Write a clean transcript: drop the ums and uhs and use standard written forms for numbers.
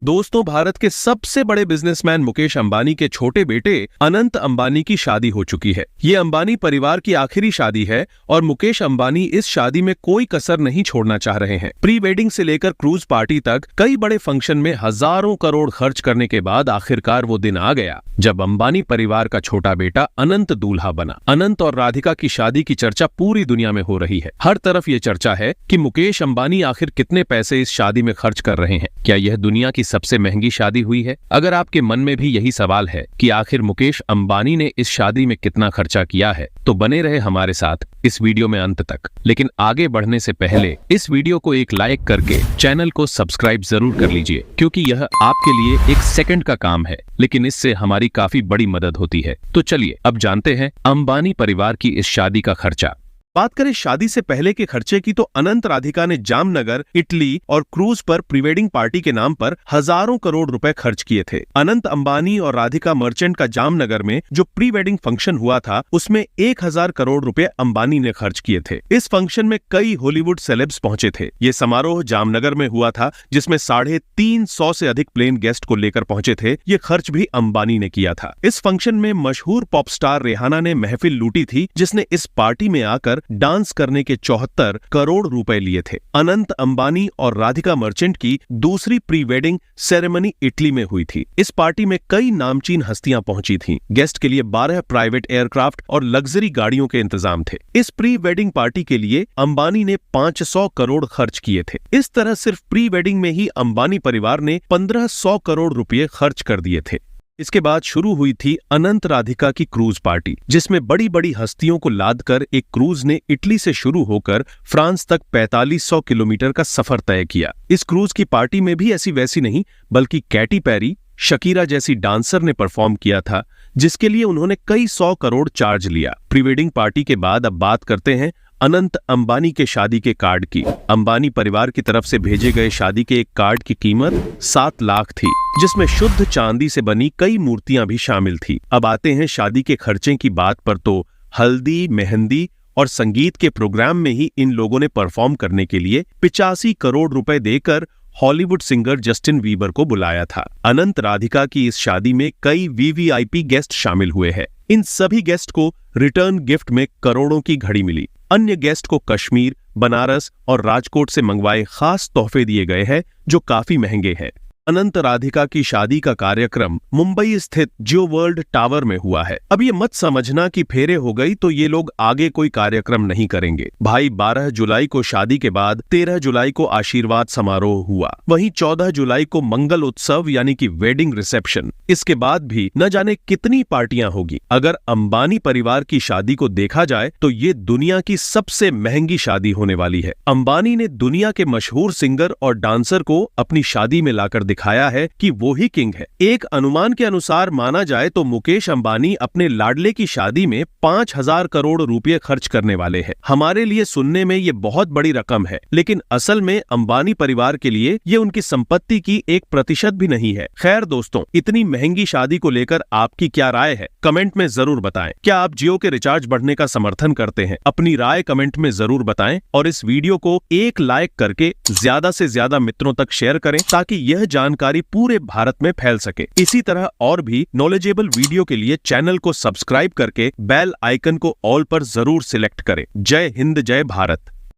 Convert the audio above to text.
दोस्तों, भारत के सबसे बड़े बिजनेसमैन मुकेश अंबानी के छोटे बेटे अनंत अंबानी की शादी हो चुकी है। ये अंबानी परिवार की आखिरी शादी है और मुकेश अंबानी इस शादी में कोई कसर नहीं छोड़ना चाह रहे हैं। प्री वेडिंग से लेकर क्रूज पार्टी तक कई बड़े फंक्शन में हजारों करोड़ खर्च करने के बाद आखिरकार वो दिन आ गया जब अंबानी परिवार का छोटा बेटा अनंत दूल्हा बना। अनंत और राधिका की शादी की चर्चा पूरी दुनिया में हो रही है। हर तरफ ये चर्चा है कि मुकेश अंबानी आखिर कितने पैसे इस शादी में खर्च कर रहे हैं। क्या यह दुनिया की सबसे महंगी शादी हुई है? अगर आपके मन में भी यही सवाल है कि आखिर मुकेश अंबानी ने इस शादी में कितना खर्चा किया है, तो बने रहे हमारे साथ इस वीडियो में अंत तक। लेकिन आगे बढ़ने से पहले इस वीडियो को एक लाइक करके चैनल को सब्सक्राइब जरूर कर लीजिए, क्योंकि यह आपके लिए एक सेकंड का काम है, लेकिन इससे हमारी काफी बड़ी मदद होती है। तो चलिए अब जानते हैं अंबानी परिवार की इस शादी का खर्चा। बात करें शादी से पहले के खर्चे की, तो अनंत राधिका ने जामनगर, इटली और क्रूज पर प्रीवेडिंग पार्टी के नाम पर हजारों करोड़ रुपए खर्च किए थे। अनंत अंबानी और राधिका मर्चेंट का जामनगर में जो प्री वेडिंग फंक्शन हुआ था, उसमें 1000 करोड़ रुपए अंबानी ने खर्च किए थे। इस फंक्शन में कई हॉलीवुड सेलेब्स पहुंचे थे। ये समारोह जामनगर में हुआ था, जिसमें 350 से अधिक प्लेन गेस्ट को लेकर पहुंचे थे। ये खर्च भी अंबानी ने किया था। इस फंक्शन में मशहूर पॉप स्टार रेहाना ने महफिल लूटी थी, जिसने इस पार्टी में आकर डांस करने के 74 करोड़ रुपए लिए थे। अनंत अंबानी और राधिका मर्चेंट की दूसरी प्री वेडिंग सेरेमनी इटली में हुई थी। इस पार्टी में कई नामचीन हस्तियां पहुंची थीं। गेस्ट के लिए 12 प्राइवेट एयरक्राफ्ट और लग्जरी गाड़ियों के इंतजाम थे। इस प्री वेडिंग पार्टी के लिए अंबानी ने 500 करोड़ खर्च किए थे। इस तरह सिर्फ प्री वेडिंग में ही अंबानी परिवार ने 1500 करोड़ रुपए खर्च कर दिए थे। इसके बाद शुरू हुई थी अनंत राधिका की क्रूज पार्टी, जिसमें बड़ी बड़ी हस्तियों को लादकर एक क्रूज ने इटली से शुरू होकर फ्रांस तक 4500 किलोमीटर का सफर तय किया। इस क्रूज की पार्टी में भी ऐसी वैसी नहीं, बल्कि कैटी पेरी, शकीरा जैसी डांसर ने परफॉर्म किया था, जिसके लिए उन्होंने कई 100 करोड़ चार्ज लिया। प्री वेडिंग पार्टी के बाद अब बात करते हैं अनंत अंबानी के शादी के कार्ड की। अंबानी परिवार की तरफ से भेजे गए शादी के एक कार्ड की कीमत 7 लाख थी, जिसमें शुद्ध चांदी से बनी कई मूर्तियां भी शामिल थी। अब आते हैं शादी के खर्चे की बात पर, तो हल्दी, मेहंदी और संगीत के प्रोग्राम में ही इन लोगों ने परफॉर्म करने के लिए 85 करोड़ रुपए देकर हॉलीवुड सिंगर जस्टिन बीबर को बुलाया था। अनंत राधिका की इस शादी में कई वीवीआईपी गेस्ट शामिल हुए हैं। इन सभी गेस्ट को रिटर्न गिफ्ट में करोड़ों की घड़ी मिली। अन्य गेस्ट को कश्मीर, बनारस और राजकोट से मंगवाए खास तोहफे दिए गए हैं, जो काफी महंगे हैं। अनंत राधिका की शादी का कार्यक्रम मुंबई स्थित जियो वर्ल्ड टावर में हुआ है। अब ये मत समझना कि फेरे हो गई तो ये लोग आगे कोई कार्यक्रम नहीं करेंगे। भाई 12 जुलाई को शादी के बाद 13 जुलाई को आशीर्वाद समारोह हुआ। वहीं 14 जुलाई को मंगल उत्सव यानी कि वेडिंग रिसेप्शन। इसके बाद भी न जाने कितनी पार्टियां होगी। अगर अंबानी परिवार की शादी को देखा जाए तो ये दुनिया की सबसे महंगी शादी होने वाली है। अंबानी ने दुनिया के मशहूर सिंगर और डांसर को अपनी शादी में लाकर दिखाया है कि वो ही किंग है। एक अनुमान के अनुसार माना जाए तो मुकेश अंबानी अपने लाडले की शादी में 5000 करोड़ रुपए खर्च करने वाले हैं। हमारे लिए सुनने में ये बहुत बड़ी रकम है, लेकिन असल में अंबानी परिवार के लिए ये उनकी संपत्ति की 1% भी नहीं है। खैर दोस्तों, इतनी महंगी शादी को लेकर आपकी क्या राय है, कमेंट में जरूर बताएं। क्या आप जियो के रिचार्ज बढ़ने का समर्थन करते हैं? अपनी राय कमेंट में जरूर बताएं और इस वीडियो को एक लाइक करके ज्यादा से ज्यादा मित्रों तक शेयर करें, ताकि यह जानकारी पूरे भारत में फैल सके। इसी तरह और भी नॉलेजेबल वीडियो के लिए चैनल को सब्सक्राइब करके बेल आइकन को ऑल पर जरूर सिलेक्ट करें। जय हिंद, जय भारत।